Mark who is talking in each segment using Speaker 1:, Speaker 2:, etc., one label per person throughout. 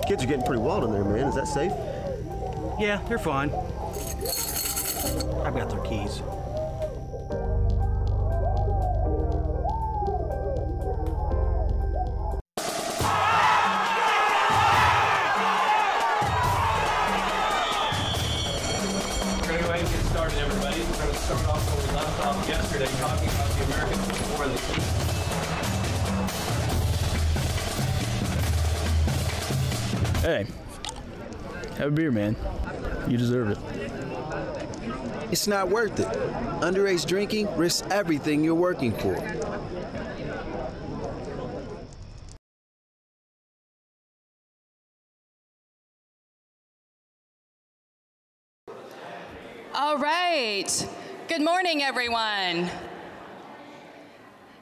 Speaker 1: Kids are getting pretty wild in there, man. Is that safe?
Speaker 2: Yeah, they're fine. I've got their keys.
Speaker 3: Start off where we left off yesterday, talking about the Americans before the Keys.
Speaker 4: Hey, have a beer, man. You deserve it.
Speaker 5: It's not worth it. Underage drinking risks everything you're working for.
Speaker 6: All right. Good morning, everyone.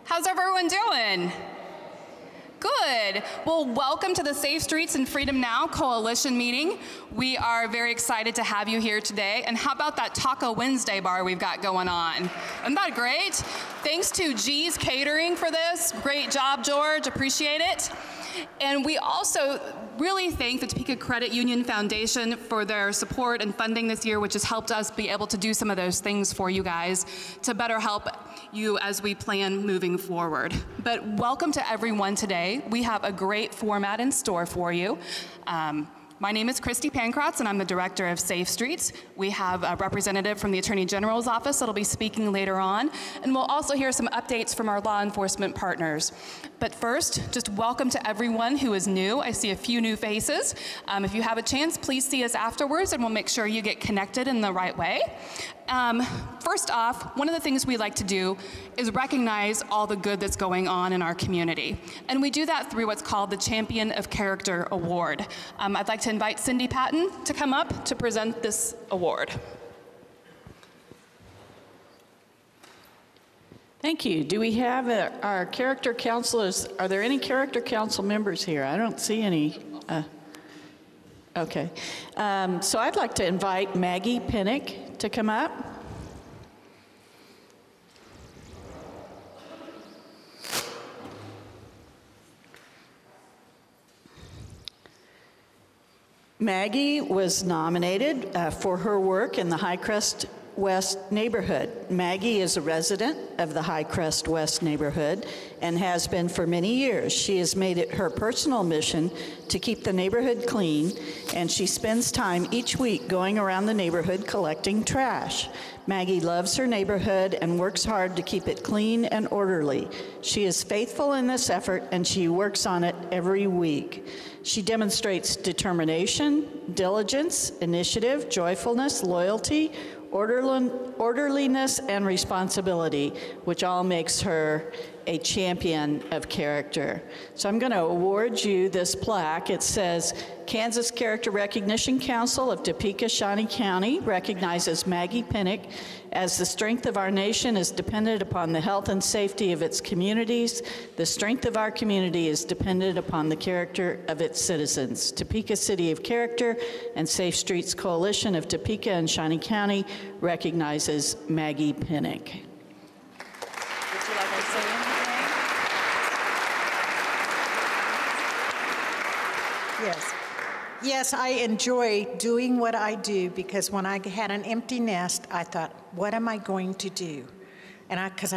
Speaker 6: How's everyone doing? Good. Well, welcome to the Safe Streets and Freedom Now Coalition meeting. We are very excited to have you here today. And how about that Taco Wednesday bar we've got going on? Isn't that great? Thanks to G's Catering for this. Great job, George. Appreciate it. And we also really thank the Topeka Credit Union Foundation for their support and funding this year, which has helped us be able to do some of those things for you guys to better help you as we plan moving forward. But welcome to everyone today. We have a great format in store for you. My name is Christy Pankratz, and I'm the Director of Safe Streets. We have a representative from the Attorney General's office that'll be speaking later on, and we'll also hear some updates from our law enforcement partners. But first, just welcome to everyone who is new. I see a few new faces. If you have a chance, please see us afterwards, and we'll make sure you get connected in the right way. First off, one of the things we like to do is recognize all the good that's going on in our community. And we do that through what's called the Champion of Character Award. I'd like to invite Cindy Patton to come up to present this award.
Speaker 7: Thank you. Do we have our character counselors? Are there any character council members here? I don't see any. Okay. So I'd like to invite Maggie Pinnock to come up. Maggie was nominated for her work in the Highcrest West neighborhood. Maggie is a resident of the Highcrest West neighborhood and has been for many years. She has made it her personal mission to keep the neighborhood clean, and she spends time each week going around the neighborhood collecting trash. Maggie loves her neighborhood and works hard to keep it clean and orderly. She is faithful in this effort, and she works on it every week. She demonstrates determination, diligence, initiative, joyfulness, loyalty, orderliness, and responsibility, which all makes her a champion of character. So I'm going to award you this plaque. It says, Kansas Character Recognition Council of Topeka, Shawnee County recognizes Maggie Pinnock as the strength of our nation is dependent upon the health and safety of its communities. The strength of our community is dependent upon the character of its citizens. Topeka City of Character and Safe Streets Coalition of Topeka and Shawnee County recognizes Maggie Pinnock. Would you like to say anything?
Speaker 8: Yes. Yes, I enjoy doing what I do because when I had an empty nest, I thought, what am I going to do? And because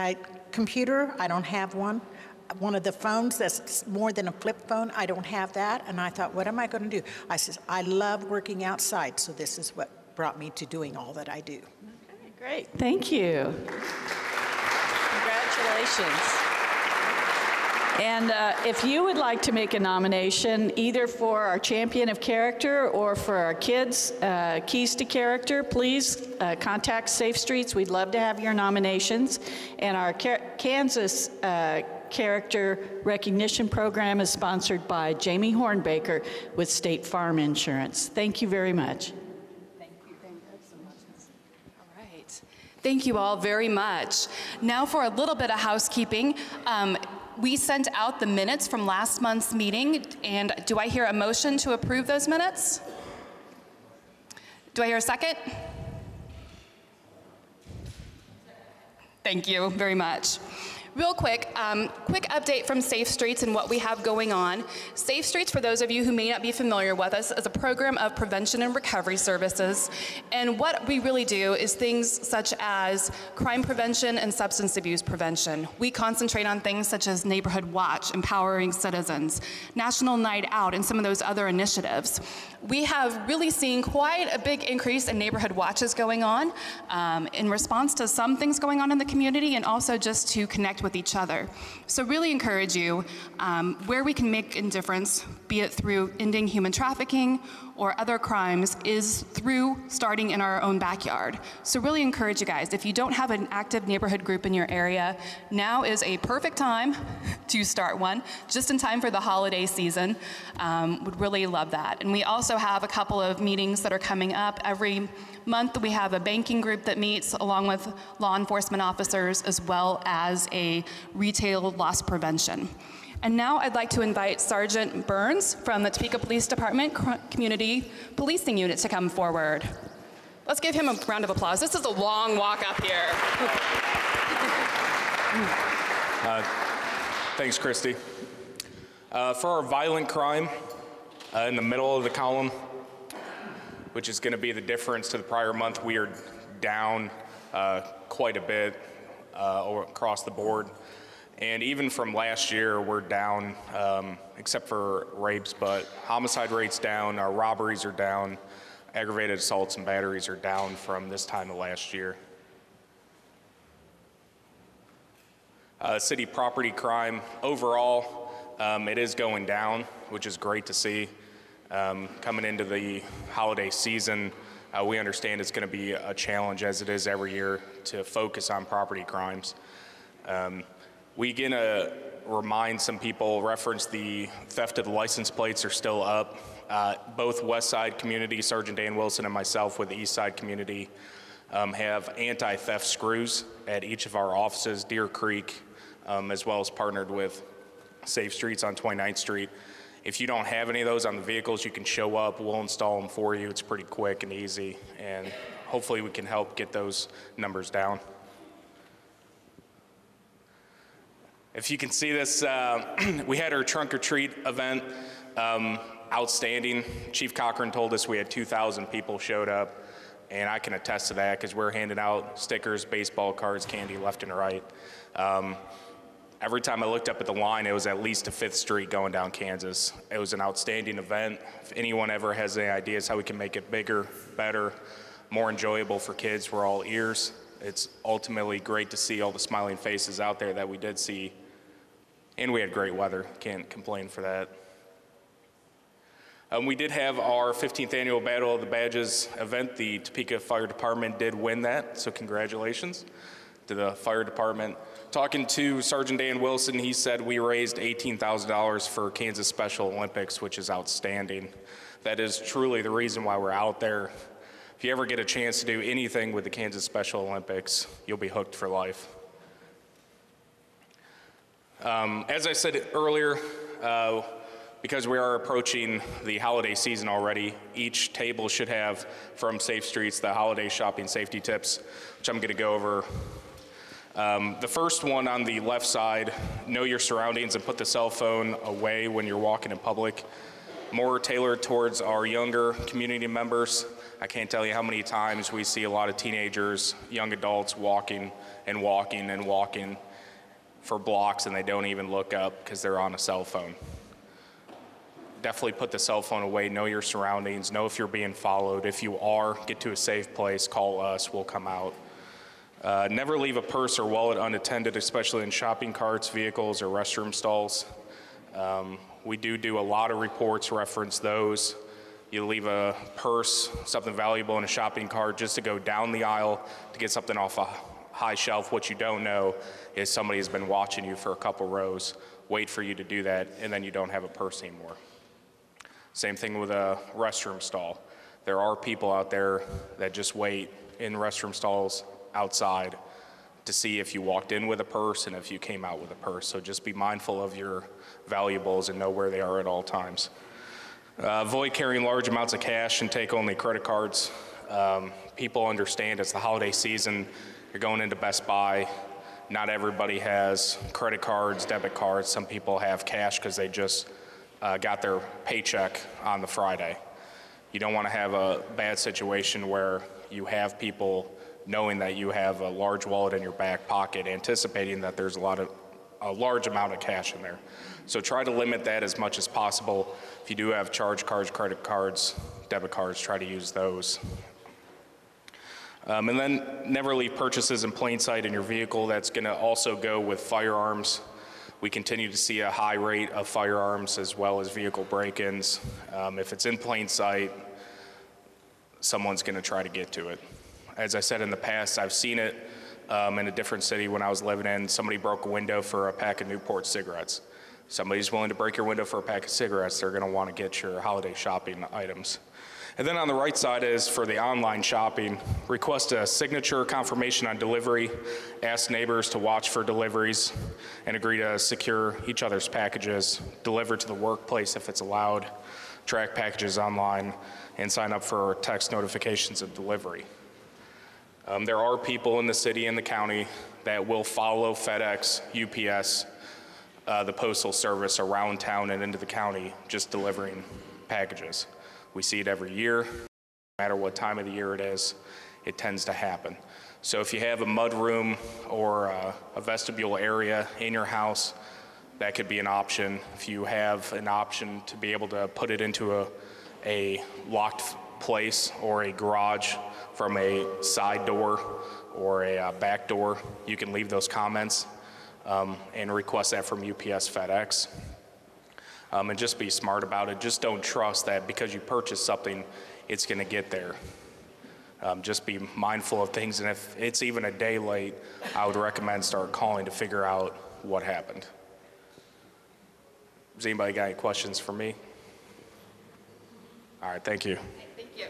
Speaker 8: computer, I don't have one. One of the phones that's more than a flip phone, I don't have that. And I thought, what am I going to do? I said, I love working outside, so this is what brought me to doing all that I do.
Speaker 7: Okay, great. Thank you. Congratulations. And if you would like to make a nomination, either for our Champion of Character or for our kids' Keys to Character, please contact Safe Streets. We'd love to have your nominations. And our Kansas Character Recognition Program is sponsored by Jamie Hornbaker with State Farm Insurance. Thank you very much.
Speaker 6: Thank you so much. All right. Thank you all very much. Now for a little bit of housekeeping. We sent out the minutes from last month's meeting, and do I hear a motion to approve those minutes? Do I hear a second? Thank you very much. Real quick, quick update from Safe Streets and what we have going on. Safe Streets, for those of you who may not be familiar with us, is a program of prevention and recovery services. And what we really do is things such as crime prevention and substance abuse prevention. We concentrate on things such as Neighborhood Watch, empowering citizens, National Night Out, and some of those other initiatives. We have really seen quite a big increase in neighborhood watches going on in response to some things going on in the community, and also just to connect with each other. So really encourage you, where we can make a difference, be it through ending human trafficking or other crimes, is through starting in our own backyard. So really encourage you guys, if you don't have an active neighborhood group in your area, now is a perfect time to start one, just in time for the holiday season. Would really love that. And we also have a couple of meetings that are coming up. Every month we have a banking group that meets along with law enforcement officers, as well as a retail loss prevention. And now I'd like to invite Sergeant Burns from the Topeka Police Department Community Policing Unit to come forward. Let's give him a round of applause. This is a long walk up here.
Speaker 9: Thanks, Christy. For our violent crime, in the middle of the column, which is going to be the difference to the prior month, we are down quite a bit across the board. And even from last year, we're down, except for rapes, but homicide rates down, our robberies are down, aggravated assaults and batteries are down from this time of last year. City property crime, overall, it is going down, which is great to see. Coming into the holiday season, we understand it's going to be a challenge, as it is every year, to focus on property crimes. We gonna remind some people, reference the theft of the license plates are still up. Both West Side community, Sergeant Dan Wilson and myself with the East Side community have anti-theft screws at each of our offices, Deer Creek, as well as partnered with Safe Streets on 29th Street. If you don't have any of those on the vehicles, you can show up, we'll install them for you. It's pretty quick and easy, and hopefully we can help get those numbers down. If you can see this, we had our trunk or treat event, outstanding. Chief Cochran told us we had 2,000 people showed up, and I can attest to that because we're handing out stickers, baseball cards, candy left and right. Every time I looked up at the line, it was at least a 5th Street going down Kansas. It was an outstanding event. If anyone ever has any ideas how we can make it bigger, better, more enjoyable for kids, we're all ears. It's ultimately great to see all the smiling faces out there that we did see. And we had great weather, can't complain for that. We did have our 15th annual Battle of the Badges event. The Topeka Fire Department did win that, so congratulations to the fire department. Talking to Sergeant Dan Wilson, he said we raised $18,000 for Kansas Special Olympics, which is outstanding. That is truly the reason why we're out there. If you ever get a chance to do anything with the Kansas Special Olympics, you'll be hooked for life. As I said earlier, because we are approaching the holiday season already, each table should have from Safe Streets the holiday shopping safety tips, which I'm going to go over. The first one on the left side, know your surroundings and put the cell phone away when you're walking in public. More tailored towards our younger community members. I can't tell you how many times we see a lot of teenagers, young adults walking and walking and walking for blocks, and they don't even look up because they're on a cell phone. Definitely put the cell phone away, know your surroundings, know if you're being followed. If you are, get to a safe place, call us, we'll come out. Never leave a purse or wallet unattended, especially in shopping carts, vehicles, or restroom stalls. We do a lot of reports, reference those. You leave a purse, something valuable in a shopping cart just to go down the aisle to get something off a high shelf. What you don't know is somebody has been watching you for a couple rows, wait for you to do that, and then you don't have a purse anymore. Same thing with a restroom stall. There are people out there that just wait in restroom stalls outside to see if you walked in with a purse and if you came out with a purse. So just be mindful of your valuables and know where they are at all times. Avoid carrying large amounts of cash and take only credit cards. People understand it's the holiday season. You're going into Best Buy. Not everybody has credit cards, debit cards. Some people have cash because they just got their paycheck on the Friday. You don't want to have a bad situation where you have people knowing that you have a large wallet in your back pocket, anticipating that there's a large amount of cash in there. So try to limit that as much as possible. If you do have charge cards, credit cards, debit cards, try to use those. And then never leave purchases in plain sight in your vehicle. That's going to also go with firearms. We continue to see a high rate of firearms as well as vehicle break-ins. If it's in plain sight, someone's going to try to get to it. As I said in the past, I've seen it in a different city when I was living in. Somebody broke a window for a pack of Newport cigarettes. Somebody's willing to break your window for a pack of cigarettes, they're going to want to get your holiday shopping items. And then on the right side is for the online shopping. Request a signature confirmation on delivery, ask neighbors to watch for deliveries, and agree to secure each other's packages, deliver to the workplace if it's allowed, track packages online, and sign up for text notifications of delivery. There are people in the city and the county that will follow FedEx, UPS, the Postal Service around town and into the county, just delivering packages. We see it every year. No matter what time of the year it is, it tends to happen. So if you have a mudroom or a vestibule area in your house, that could be an option. If you have an option to be able to put it into a locked place or a garage from a side door or a back door, you can leave those comments and request that from UPS, FedEx. And just be smart about it. Just don't trust that because you purchase something, it's going to get there. Just be mindful of things, and if it's even a day late, I would recommend start calling to figure out what happened. Does anybody got any questions for me? All right, thank you.
Speaker 6: Thank you.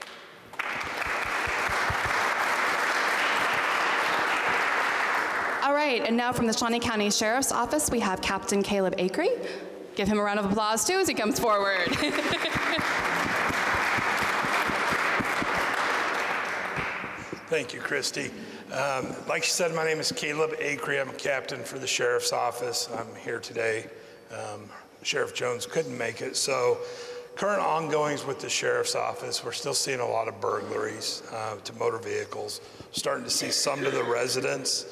Speaker 6: All right, and now from the Shawnee County Sheriff's Office, we have Captain Caleb Acree. Give him a round of applause, too, as he comes forward.
Speaker 10: Thank you, Christy. Like you said, my name is Caleb Acree. I'm a captain for the Sheriff's Office. I'm here today. Sheriff Jones couldn't make it. So current ongoings with the Sheriff's Office, we're still seeing a lot of burglaries to motor vehicles, starting to see some to the residents.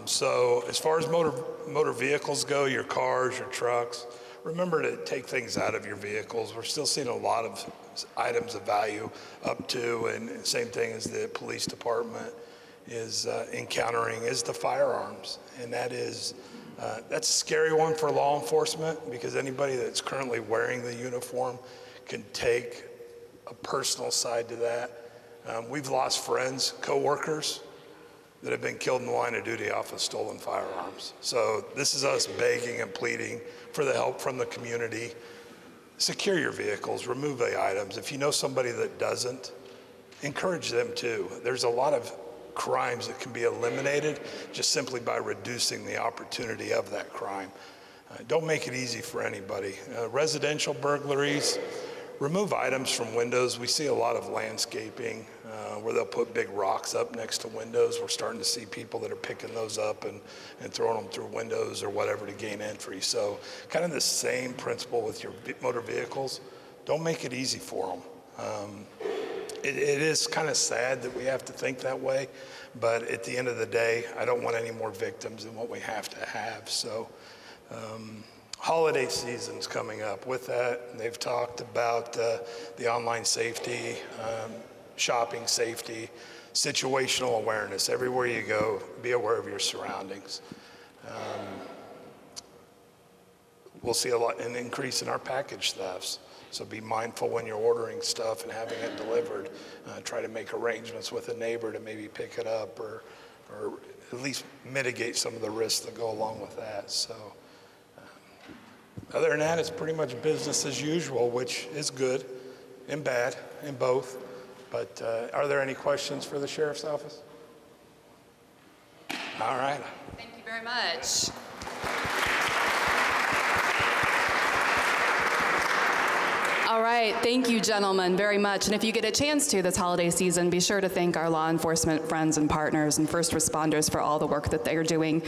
Speaker 10: So as far as motor vehicles go, your cars, your trucks, remember to take things out of your vehicles. We're still seeing a lot of items of value up to, and same thing as the police department is encountering, is the firearms. And that is, that's a scary one for law enforcement, because anybody that's currently wearing the uniform can take a personal side to that. We've lost friends, coworkers that have been killed in the line of duty off of stolen firearms. So this is us begging and pleading for the help from the community. Secure your vehicles, remove the items. If you know somebody that doesn't, encourage them to. There's a lot of crimes that can be eliminated just simply by reducing the opportunity of that crime. Don't make it easy for anybody. Residential burglaries, remove items from windows. We see a lot of landscaping where they'll put big rocks up next to windows. We're starting to see people that are picking those up and throwing them through windows or whatever to gain entry. So kind of the same principle with your motor vehicles. Don't make it easy for them. It is kind of sad that we have to think that way, but at the end of the day, I don't want any more victims than what we have to have. So holiday season's coming up. With that, they've talked about the online safety, shopping safety, situational awareness. Everywhere you go, be aware of your surroundings. We'll see an increase in our package thefts. So be mindful when you're ordering stuff and having it delivered. Try to make arrangements with a neighbor to maybe pick it up or at least mitigate some of the risks that go along with that. So other than that, it's pretty much business as usual, which is good and bad in both. But are there any questions for the Sheriff's Office? All right.
Speaker 6: Thank you very much. All right, thank you, gentlemen, very much. And if you get a chance to this holiday season, be sure to thank our law enforcement friends and partners and first responders for all the work that they are doing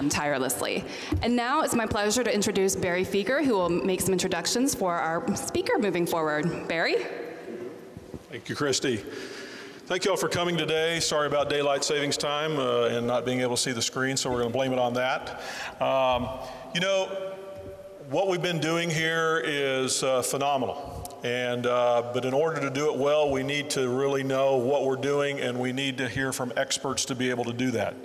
Speaker 6: tirelessly. And now it's my pleasure to introduce Barry Feger, who will make some introductions for our speaker moving forward. Barry?
Speaker 11: Thank you, Christy. Thank you all for coming today. Sorry about daylight savings time and not being able to see the screen, so we're going to blame it on that. You know, what we've been doing here is phenomenal. But in order to do it well, we need to really know what we're doing, and we need to hear from experts to be able to do that.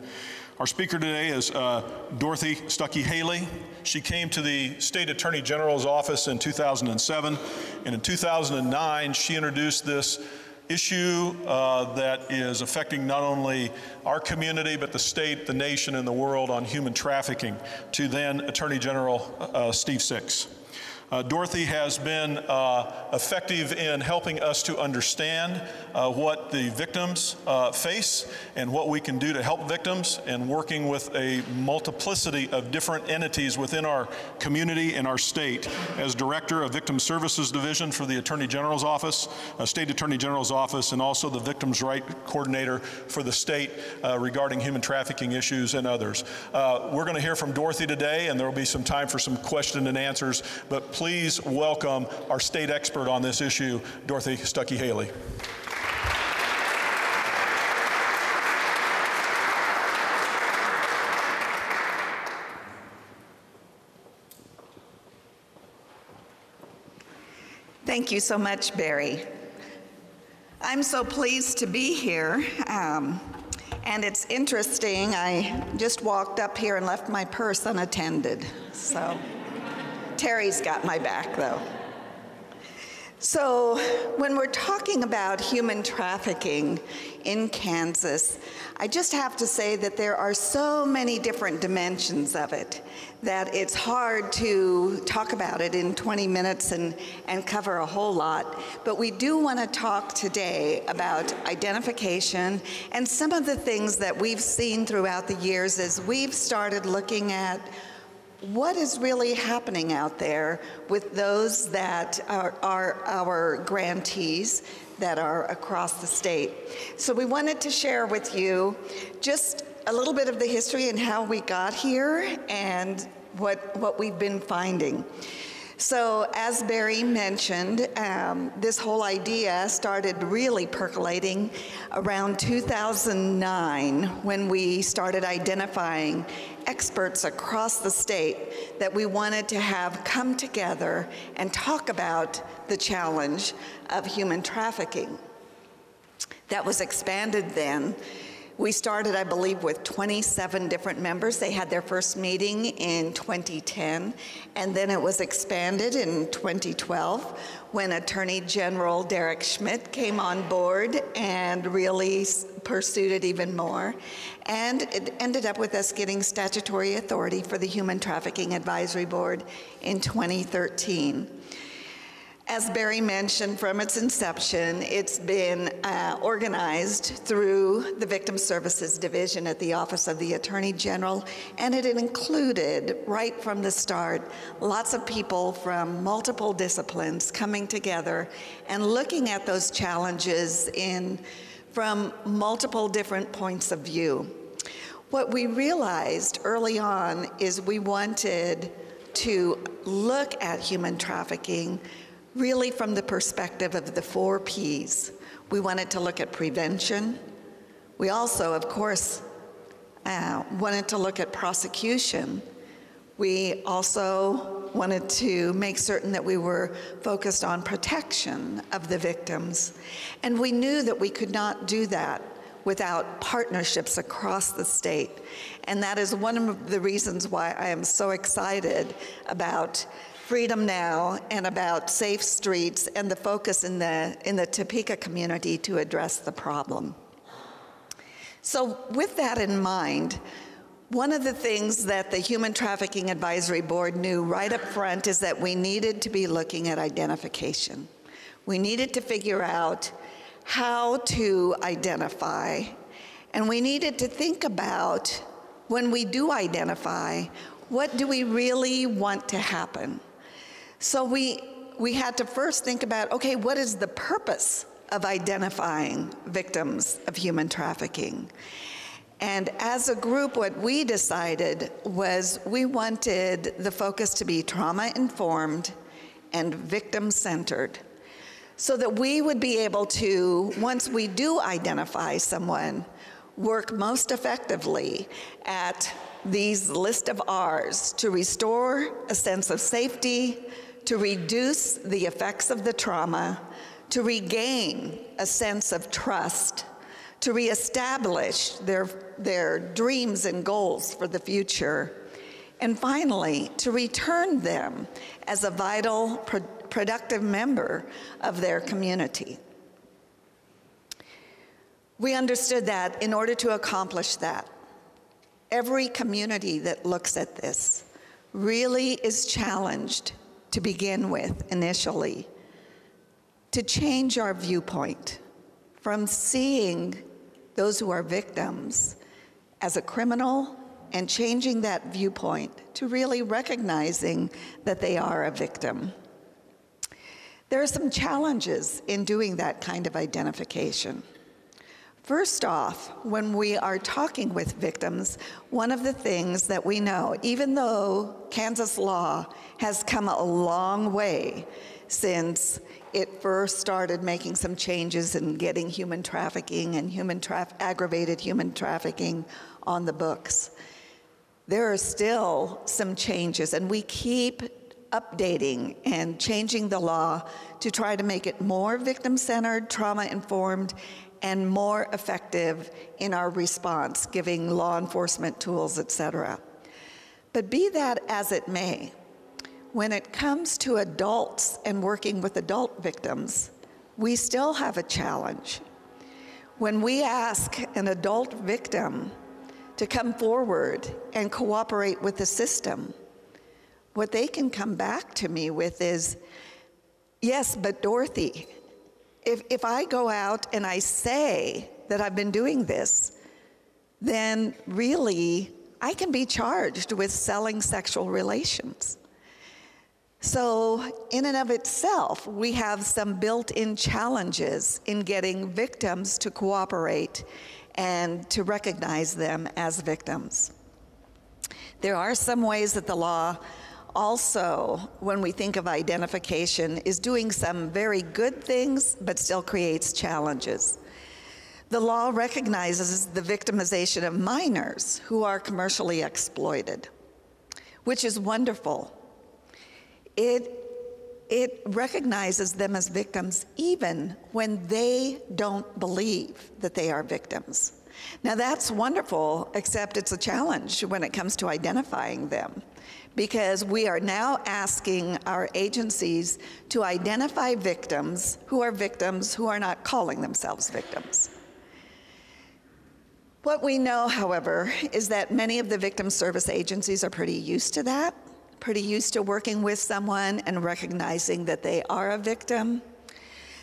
Speaker 11: Our speaker today is Dorothy Stuckey Haley. She came to the State Attorney General's office in 2007, and in 2009, she introduced this issue that is affecting not only our community, but the state, the nation, and the world on human trafficking to then Attorney General Steve Six. Dorothy has been effective in helping us to understand what the victims face and what we can do to help victims, and working with a multiplicity of different entities within our community and our state. As Director of Victim Services Division for the Attorney General's Office, State Attorney General's Office, and also the Victims' Right Coordinator for the state regarding human trafficking issues and others. We're going to hear from Dorothy today, and there will be some time for some question and answers, but please welcome our state expert on this issue, Dorothy Stuckey Haley.
Speaker 12: Thank you so much, Barry. I'm so pleased to be here. And it's interesting, I just walked up here and left my purse unattended. So Terry's got my back, though. So when we're talking about human trafficking in Kansas, I just have to say that there are so many different dimensions of it that it's hard to talk about it in 20 minutes and cover a whole lot. But we do want to talk today about identification and some of the things that we've seen throughout the years as we've started looking at what is really happening out there with those that are our grantees that are across the state. So we wanted to share with you just a little bit of the history and how we got here and what we've been finding. So as Barry mentioned, this whole idea started really percolating around 2009 when we started identifying experts across the state that we wanted to have come together and talk about the challenge of human trafficking. That was expanded then. We started, I believe, with 27 different members. They had their first meeting in 2010, and then it was expanded in 2012 when Attorney General Derek Schmidt came on board and really pursued it even more. And it ended up with us getting statutory authority for the Human Trafficking Advisory Board in 2013. As Barry mentioned, from its inception, it's been organized through the Victim Services Division at the Office of the Attorney General, and it included, right from the start, lots of people from multiple disciplines coming together and looking at those challenges from multiple different points of view. What we realized early on is we wanted to look at human trafficking really from the perspective of the 4 Ps. We wanted to look at prevention. We also, of course, wanted to look at prosecution. We also wanted to make certain that we were focused on protection of the victims. And we knew that we could not do that without partnerships across the state. And that is one of the reasons why I am so excited about Freedom Now and about Safe Streets and the focus in the Topeka community to address the problem. So with that in mind, one of the things that the Human Trafficking Advisory Board knew right up front is that we needed to be looking at identification. We needed to figure out how to identify, and we needed to think about, when we do identify, what do we really want to happen? So we we had to first think about, okay, what is the purpose of identifying victims of human trafficking? And as a group, what we decided was we wanted the focus to be trauma-informed and victim-centered, so that we would be able to, once we do identify someone, work most effectively at these list of R's to restore a sense of safety, to reduce the effects of the trauma, to regain a sense of trust, to reestablish their dreams and goals for the future, and finally, to return them as a vital, productive member of their community. We understood that in order to accomplish that, every community that looks at this really is challenged to begin with initially, to change our viewpoint from seeing those who are victims as a criminal and changing that viewpoint to really recognizing that they are a victim. There are some challenges in doing that kind of identification. First off, when we are talking with victims, one of the things that we know, even though Kansas law has come a long way since it first started making some changes in getting human trafficking and aggravated human trafficking on the books, there are still some changes, and we keep updating and changing the law to try to make it more victim-centered, trauma-informed, and more effective in our response, giving law enforcement tools, et cetera. But be that as it may, when it comes to adults and working with adult victims, we still have a challenge. When we ask an adult victim to come forward and cooperate with the system, what they can come back to me with is, yes, but Dorothy, if I go out and I say that I've been doing this, then really I can be charged with selling sexual relations. So in and of itself, we have some built-in challenges in getting victims to cooperate and to recognize them as victims. There are some ways that the law also, when we think of identification, is doing some very good things, but still creates challenges. The law recognizes the victimization of minors who are commercially exploited, which is wonderful. It recognizes them as victims even when they don't believe that they are victims. Now that's wonderful, except it's a challenge when it comes to identifying them, because we are now asking our agencies to identify victims who are not calling themselves victims. What we know, however, is that many of the victim service agencies are pretty used to that, pretty used to working with someone and recognizing that they are a victim.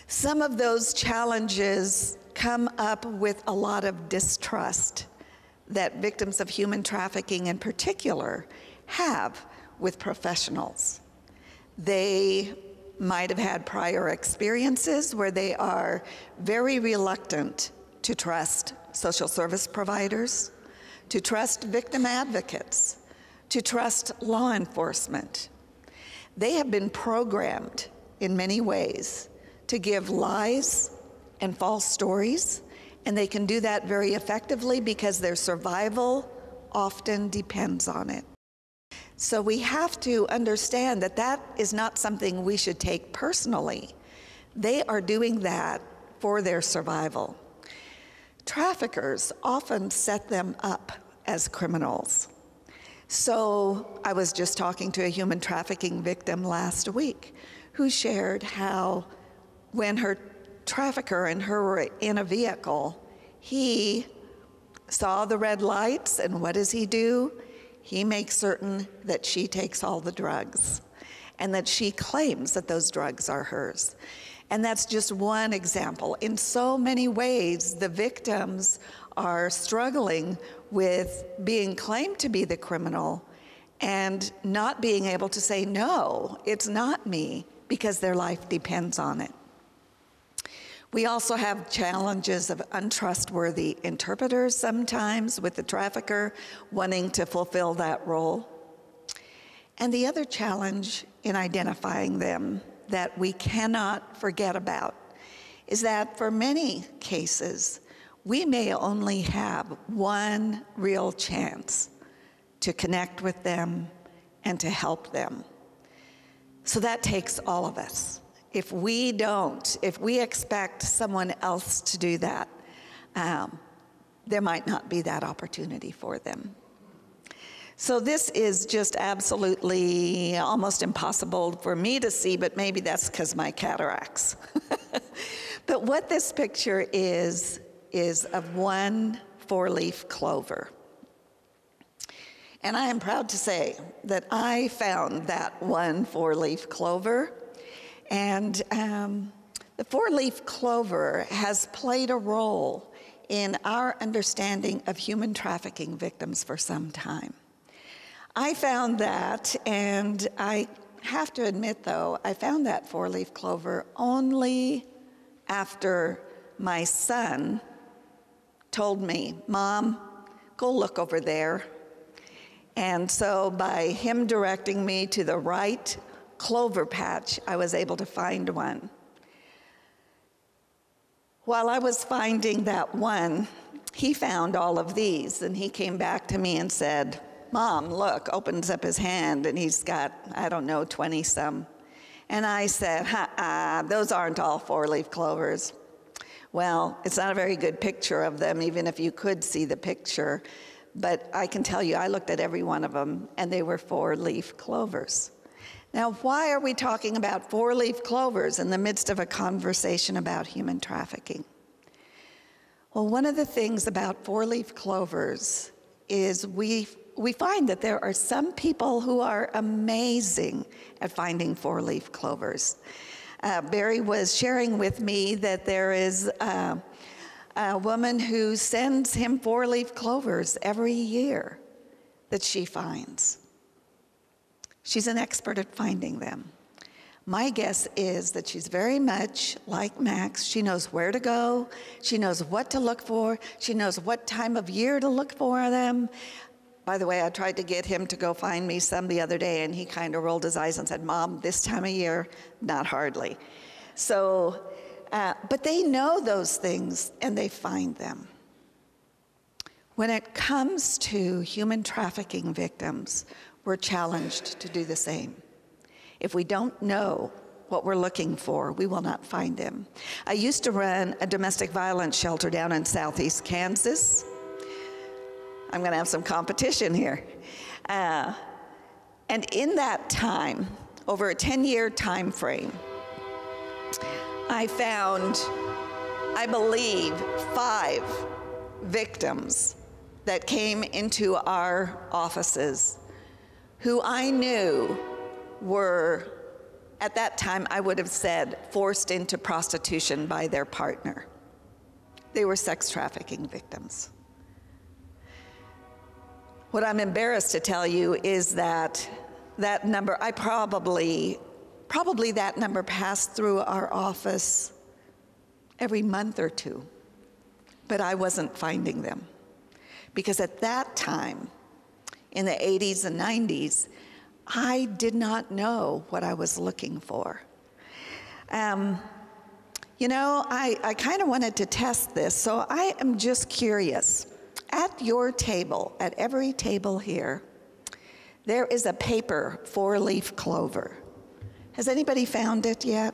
Speaker 12: Some of those challenges come up with a lot of distrust that victims of human trafficking in particular have with professionals. They might have had prior experiences where they are very reluctant to trust social service providers, to trust victim advocates, to trust law enforcement. They have been programmed in many ways to give lies and false stories, and they can do that very effectively because their survival often depends on it. So we have to understand that that is not something we should take personally. They are doing that for their survival. Traffickers often set them up as criminals. So I was just talking to a human trafficking victim last week who shared how when her trafficker and her were in a vehicle, he saw the red lights, and what does he do? He makes certain that she takes all the drugs and that she claims that those drugs are hers. And that's just one example. In so many ways, the victims are struggling with being claimed to be the criminal and not being able to say, no, it's not me, because their life depends on it. We also have challenges of untrustworthy interpreters sometimes, with the trafficker wanting to fulfill that role. And the other challenge in identifying them that we cannot forget about is that for many cases, we may only have one real chance to connect with them and to help them. So that takes all of us. If we expect someone else to do that, there might not be that opportunity for them. So this is just absolutely almost impossible for me to see, but maybe that's because my cataracts. But what this picture is of one four-leaf clover. And I am proud to say that I found that one four-leaf clover. And the four-leaf clover has played a role in our understanding of human trafficking victims for some time. I found that, and I have to admit, though, I found that four-leaf clover only after my son told me, "Mom, go look over there." And so by him directing me to the right clover patch, I was able to find one. While I was finding that one, he found all of these, and he came back to me and said, "Mom, look," opens up his hand, and he's got, I don't know, 20-some. And I said, those aren't all four-leaf clovers. Well, it's not a very good picture of them, even if you could see the picture. But I can tell you, I looked at every one of them, and they were four-leaf clovers. Now, why are we talking about four-leaf clovers in the midst of a conversation about human trafficking? Well, one of the things about four-leaf clovers is we find that there are some people who are amazing at finding four-leaf clovers. Barry was sharing with me that there is a woman who sends him four-leaf clovers every year that she finds. She's an expert at finding them. My guess is that she's very much like Max. She knows where to go. She knows what to look for. She knows what time of year to look for them. By the way, I tried to get him to go find me some the other day, and he kind of rolled his eyes and said, "Mom, this time of year, not hardly." So, but they know those things, and they find them. When it comes to human trafficking victims, we're challenged to do the same. If we don't know what we're looking for, we will not find them. I used to run a domestic violence shelter down in southeast Kansas. I'm going to have some competition here. And in that time, over a 10-year time frame, I found, I believe, 5 victims that came into our offices who I knew were, at that time, I would have said, forced into prostitution by their partner. They were sex trafficking victims. What I'm embarrassed to tell you is that that number, probably that number passed through our office every month or two, but I wasn't finding them. Because at that time, in the 80s and 90s, I did not know what I was looking for. You know, I kind of wanted to test this, so I am just curious. At your table, at every table here, there is a paper four-leaf clover. Has anybody found it yet?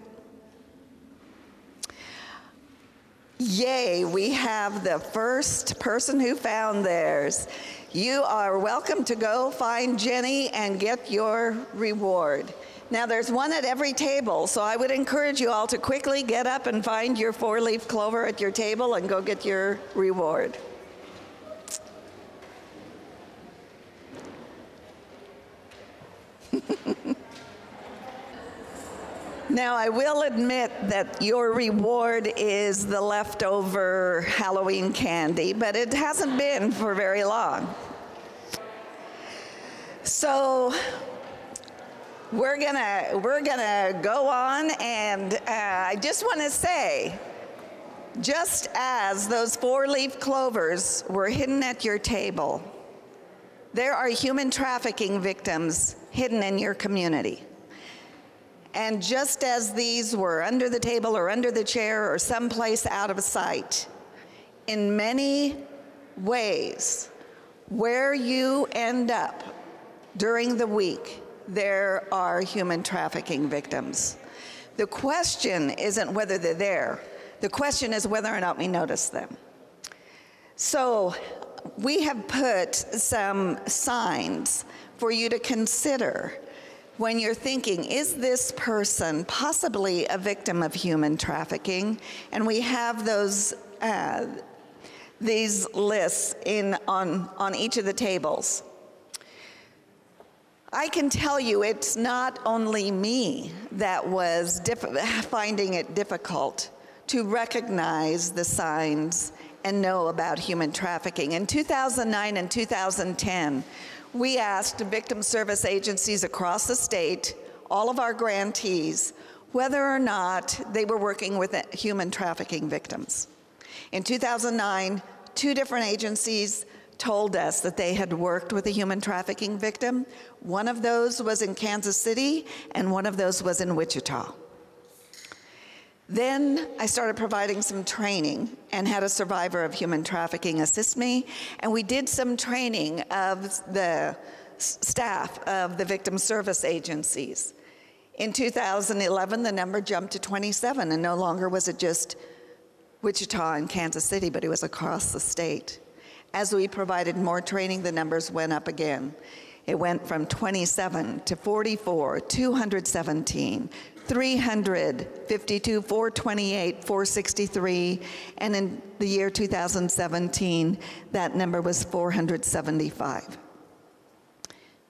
Speaker 12: Yay, we have the first person who found theirs. You are welcome to go find Jenny and get your reward. Now, there's one at every table, so I would encourage you all to quickly get up and find your four-leaf clover at your table and go get your reward. Now, I will admit that your reward is the leftover Halloween candy, but it hasn't been for very long. So, we're gonna go on, and I just want to say, just as those 4-leaf clovers were hidden at your table, there are human trafficking victims hidden in your community. And just as these were under the table or under the chair or someplace out of sight, in many ways, where you end up during the week, there are human trafficking victims. The question isn't whether they're there. The question is whether or not we notice them. So we have put some signs for you to consider when you're thinking, is this person possibly a victim of human trafficking? And we have those these lists on each of the tables. I can tell you it's not only me that was finding it difficult to recognize the signs and know about human trafficking. In 2009 and 2010, we asked victim service agencies across the state, all of our grantees, whether or not they were working with human trafficking victims. In 2009, 2 different agencies told us that they had worked with a human trafficking victim. One of those was in Kansas City, and one of those was in Wichita. Then I started providing some training and had a survivor of human trafficking assist me, and we did some training of the staff of the victim service agencies. In 2011, the number jumped to 27, and no longer was it just Wichita and Kansas City, but it was across the state. As we provided more training, the numbers went up again. It went from 27 to 44, 217, 352, 428, 463, and in the year 2017, that number was 475.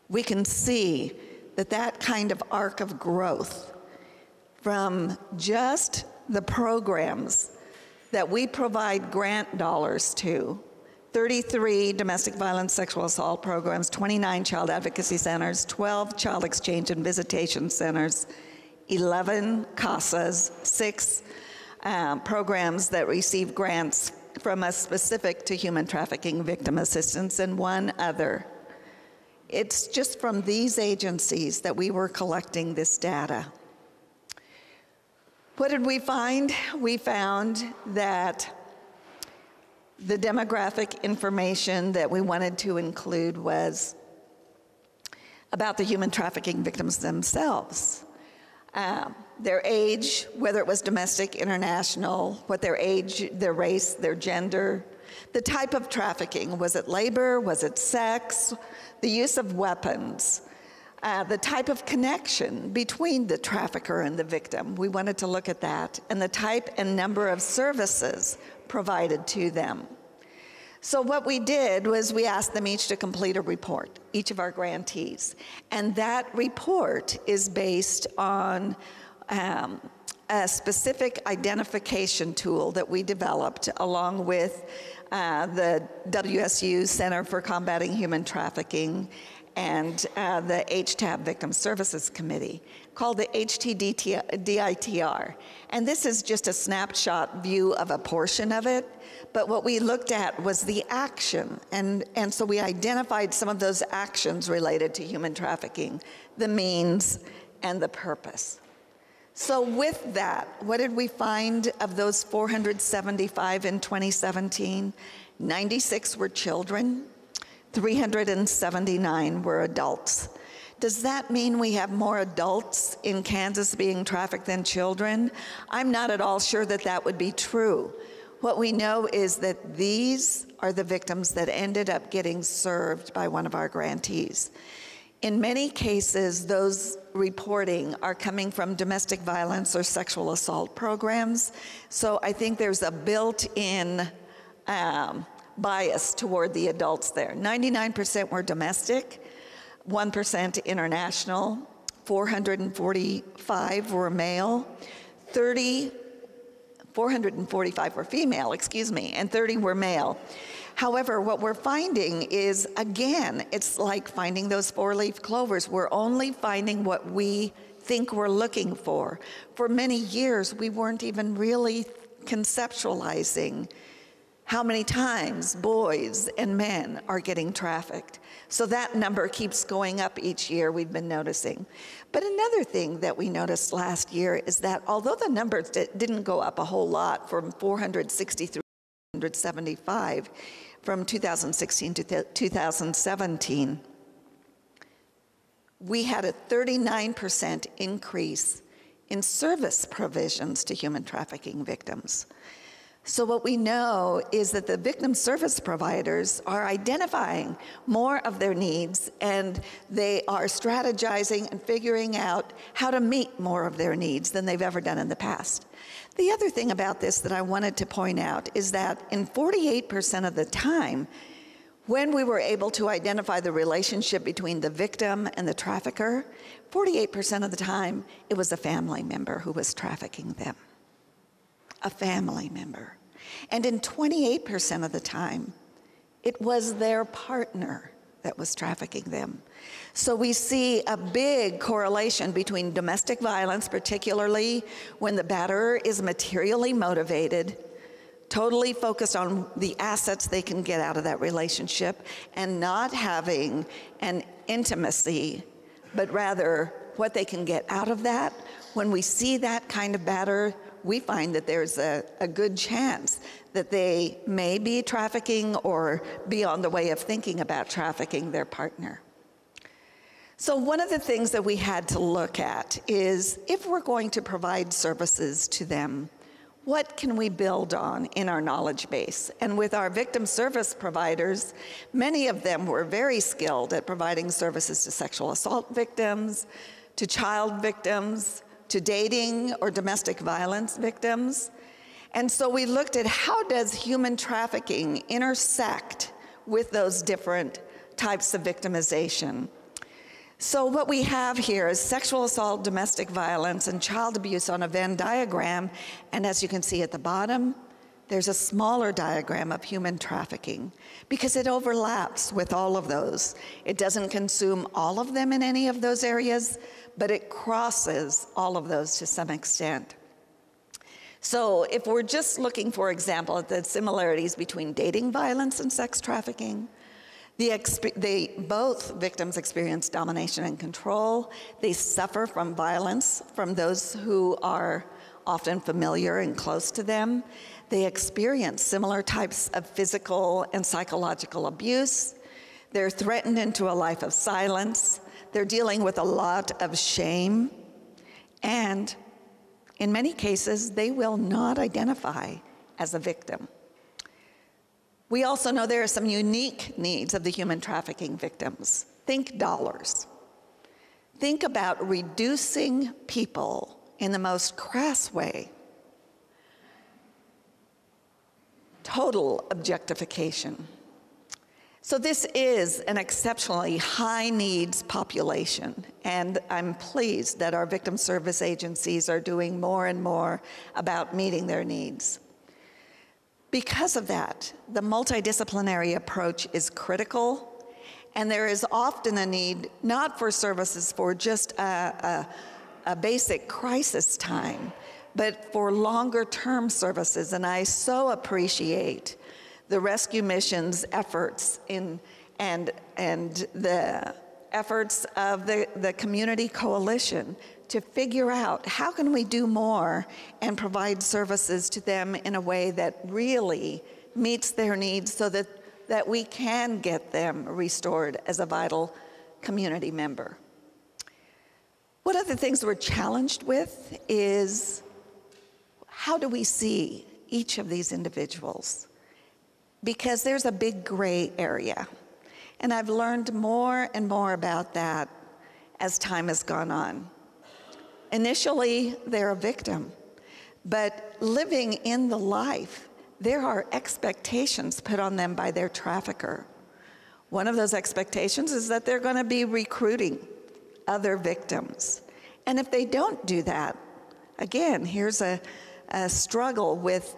Speaker 12: We can see that that kind of arc of growth from just the programs that we provide grant dollars to, 33 domestic violence sexual assault programs, 29 child advocacy centers, 12 child exchange and visitation centers, 11 CASAs, 6 programs that receive grants from us specific to human trafficking victim assistance, and 1 other. It's just from these agencies that we were collecting this data. What did we find? We found that the demographic information that we wanted to include was about the human trafficking victims themselves. Their age, whether it was domestic, international, what their age, their race, their gender, the type of trafficking. Was it labor? Was it sex? The use of weapons? The type of connection between the trafficker and the victim. We wanted to look at that, and the type and number of services provided to them. So what we did was we asked them each to complete a report, each of our grantees. And that report is based on a specific identification tool that we developed along with the WSU Center for Combating Human Trafficking and the HTAB Victim Services Committee, called the HTDITR. And this is just a snapshot view of a portion of it, but what we looked at was the action, and so we identified some of those actions related to human trafficking, the means and the purpose. So with that, what did we find of those 475 in 2017? 96 were children, 379 were adults. Does that mean we have more adults in Kansas being trafficked than children? I'm not at all sure that that would be true. What we know is that these are the victims that ended up getting served by one of our grantees. In many cases, those reporting are coming from domestic violence or sexual assault programs. So I think there's a built-in bias toward the adults there. 99% were domestic, 1% international, 445 were male, 445 were female, and 30 were male. However, what we're finding is, again, it's like finding those four-leaf clovers. We're only finding what we think we're looking for. For many years, we weren't even really conceptualizing how many times boys and men are getting trafficked. So that number keeps going up each year, we've been noticing. But another thing that we noticed last year is that although the numbers didn't go up a whole lot from 463 to 475 from 2016 to 2017, we had a 39% increase in service provisions to human trafficking victims. So what we know is that the victim service providers are identifying more of their needs, and they are strategizing and figuring out how to meet more of their needs than they've ever done in the past. The other thing about this that I wanted to point out is that in 48% of the time, when we were able to identify the relationship between the victim and the trafficker, 48% of the time, it was a family member who was trafficking them. A family member. And in 28% of the time, it was their partner that was trafficking them. So we see a big correlation between domestic violence, particularly when the batterer is materially motivated, totally focused on the assets they can get out of that relationship, and not having an intimacy, but rather what they can get out of that. When we see that kind of batterer, we find that there's a good chance that they may be trafficking or be on the way of thinking about trafficking their partner. So one of the things that we had to look at is, if we're going to provide services to them, what can we build on in our knowledge base? And with our victim service providers, many of them were very skilled at providing services to sexual assault victims, to child victims, to dating or domestic violence victims. And so we looked at, how does human trafficking intersect with those different types of victimization? So what we have here is sexual assault, domestic violence, and child abuse on a Venn diagram. And as you can see at the bottom, there's a smaller diagram of human trafficking, because it overlaps with all of those. It doesn't consume all of them in any of those areas, but it crosses all of those to some extent. So if we're just looking, for example, at the similarities between dating violence and sex trafficking, both victims experience domination and control. They suffer from violence from those who are often familiar and close to them. They experience similar types of physical and psychological abuse. They're threatened into a life of silence. They're dealing with a lot of shame. And in many cases, they will not identify as a victim. We also know there are some unique needs of the human trafficking victims. Think dollars. Think about reducing people in the most crass way. Total objectification. So this is an exceptionally high needs population, and I'm pleased that our victim service agencies are doing more and more about meeting their needs. Because of that, the multidisciplinary approach is critical, and there is often a need not for services for just a basic crisis time, but for longer-term services. And I so appreciate the rescue mission's efforts and the efforts of the Community Coalition to figure out, how can we do more and provide services to them in a way that really meets their needs, so that we can get them restored as a vital community member. One of the things we're challenged with is, how do we see each of these individuals? Because there's a big gray area. And I've learned more and more about that as time has gone on. Initially, they're a victim, but living in the life, there are expectations put on them by their trafficker. One of those expectations is that they're going to be recruiting other victims. And if they don't do that, again, here's a struggle with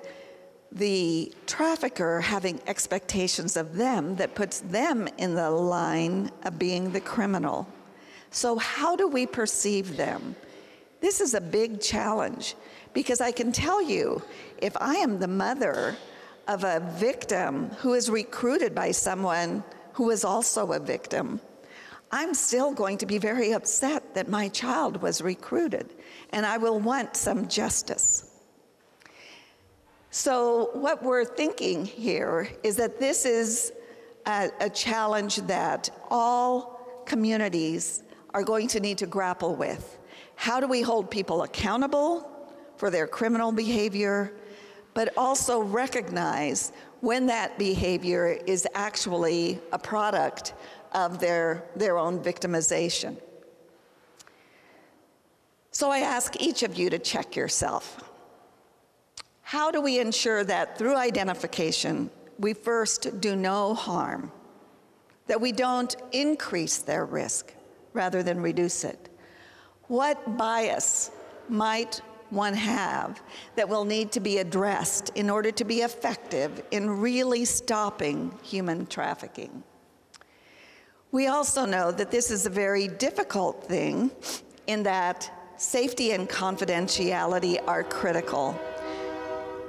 Speaker 12: the trafficker having expectations of them that puts them in the line of being the criminal. So how do we perceive them? This is a big challenge, because I can tell you, if I am the mother of a victim who is recruited by someone who is also a victim, I'm still going to be very upset that my child was recruited, and I will want some justice. So what we're thinking here is that this is a challenge that all communities are going to need to grapple with. How do we hold people accountable for their criminal behavior, but also recognize when that behavior is actually a product of their own victimization? So I ask each of you to check yourself. How do we ensure that through identification, we first do no harm, that we don't increase their risk rather than reduce it? What bias might one have that will need to be addressed in order to be effective in really stopping human trafficking? We also know that this is a very difficult thing in that safety and confidentiality are critical.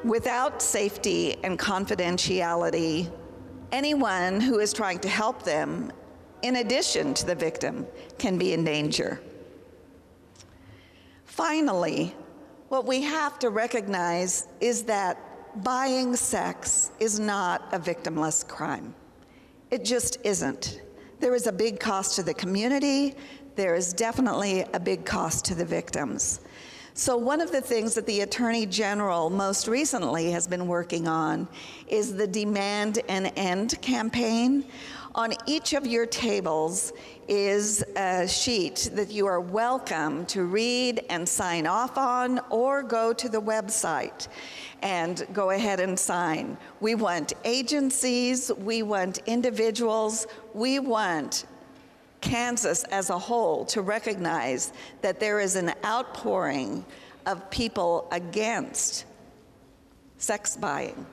Speaker 12: Without safety and confidentiality, anyone who is trying to help them, in addition to the victim, can be in danger. Finally, what we have to recognize is that buying sex is not a victimless crime. It just isn't. There is a big cost to the community. There is definitely a big cost to the victims. So one of the things that the Attorney General most recently has been working on is the Demand an End campaign. On each of your tables is a sheet that you are welcome to read and sign off on, or go to the website and go ahead and sign. We want agencies, we want individuals, we want Kansas as a whole to recognize that there is an outpouring of people against sex buying.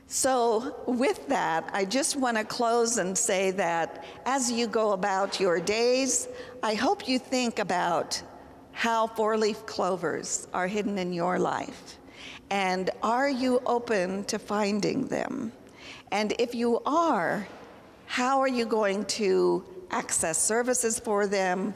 Speaker 12: So with that, I just want to close and say that as you go about your days, I hope you think about how four-leaf clovers are hidden in your life. And are you open to finding them? And if you are, how are you going to access services for them?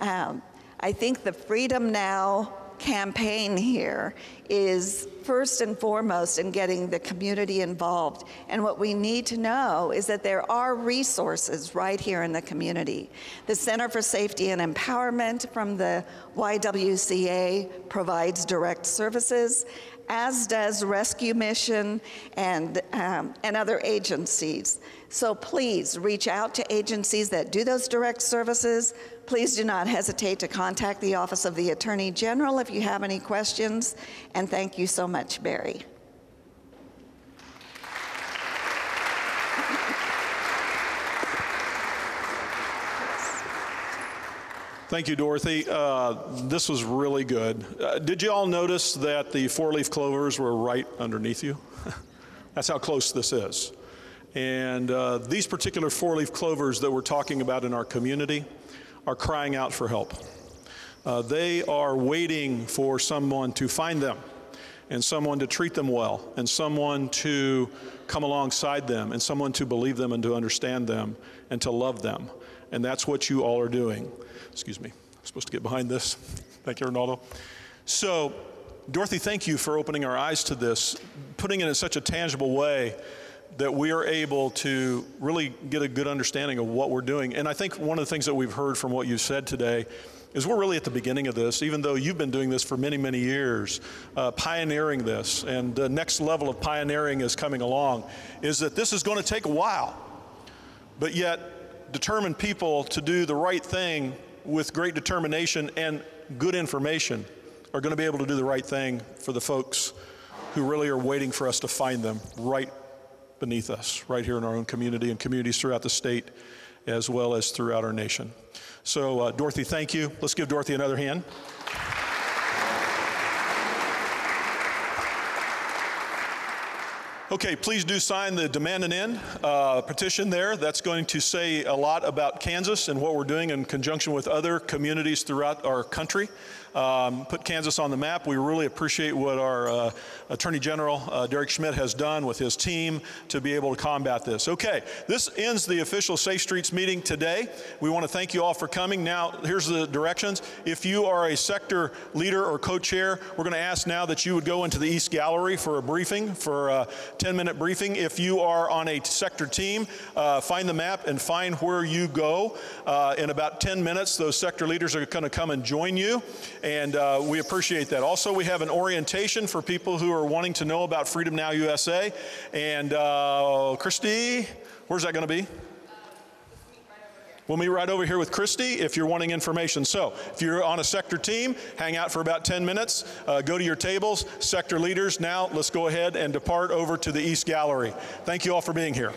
Speaker 12: I think the Freedom Now campaign here is first and foremost in getting the community involved. And what we need to know is that there are resources right here in the community. The Center for Safety and Empowerment from the YWCA provides direct services, as does Rescue Mission and other agencies. So please reach out to agencies that do those direct services. Please do not hesitate to contact the Office of the Attorney General if you have any questions. And thank you so much, Barry.
Speaker 11: Thank you, Dorothy. This was really good. Did you all notice that the four-leaf clovers were right underneath you? That's how close this is. And these particular four-leaf clovers that we're talking about in our community are crying out for help. They are waiting for someone to find them, and someone to treat them well, and someone to come alongside them, and someone to believe them and to understand them and to love them. And that's what you all are doing. Excuse me, I'm supposed to get behind this. Thank you, Ronaldo. So, Dorothy, thank you for opening our eyes to this, putting it in such a tangible way that we are able to really get a good understanding of what we're doing. And I think one of the things that we've heard from what you said today is we're really at the beginning of this, even though you've been doing this for many, many years, pioneering this. And the next level of pioneering is coming along, is that this is going to take a while, but yet determined people to do the right thing with great determination and good information are going to be able to do the right thing for the folks who really are waiting for us to find them right beneath us, right here in our own community and communities throughout the state, as well as throughout our nation. So, Dorothy, thank you. Let's give Dorothy another hand. Okay, please do sign the Demand an End petition there. That's going to say a lot about Kansas and what we're doing in conjunction with other communities throughout our country. Put Kansas on the map. We really appreciate what our Attorney General Derek Schmidt has done with his team to be able to combat this. Okay, this ends the official Safe Streets meeting today. We want to thank you all for coming. Now, here's the directions. If you are a sector leader or co-chair, we're going to ask now that you would go into the East Gallery for a briefing, for a 10-minute briefing. If you are on a sector team, find the map and find where you go. In about 10 minutes, those sector leaders are going to come and join you. And we appreciate that. Also, we have an orientation for people who are wanting to know about Freedom Now USA. And Christy, where's that going to be? We'll meet right over here with Christy if you're wanting information. So if you're on a sector team, hang out for about 10 minutes, go to your tables. Sector leaders, now let's go ahead and depart over to the East Gallery. Thank you all for being here.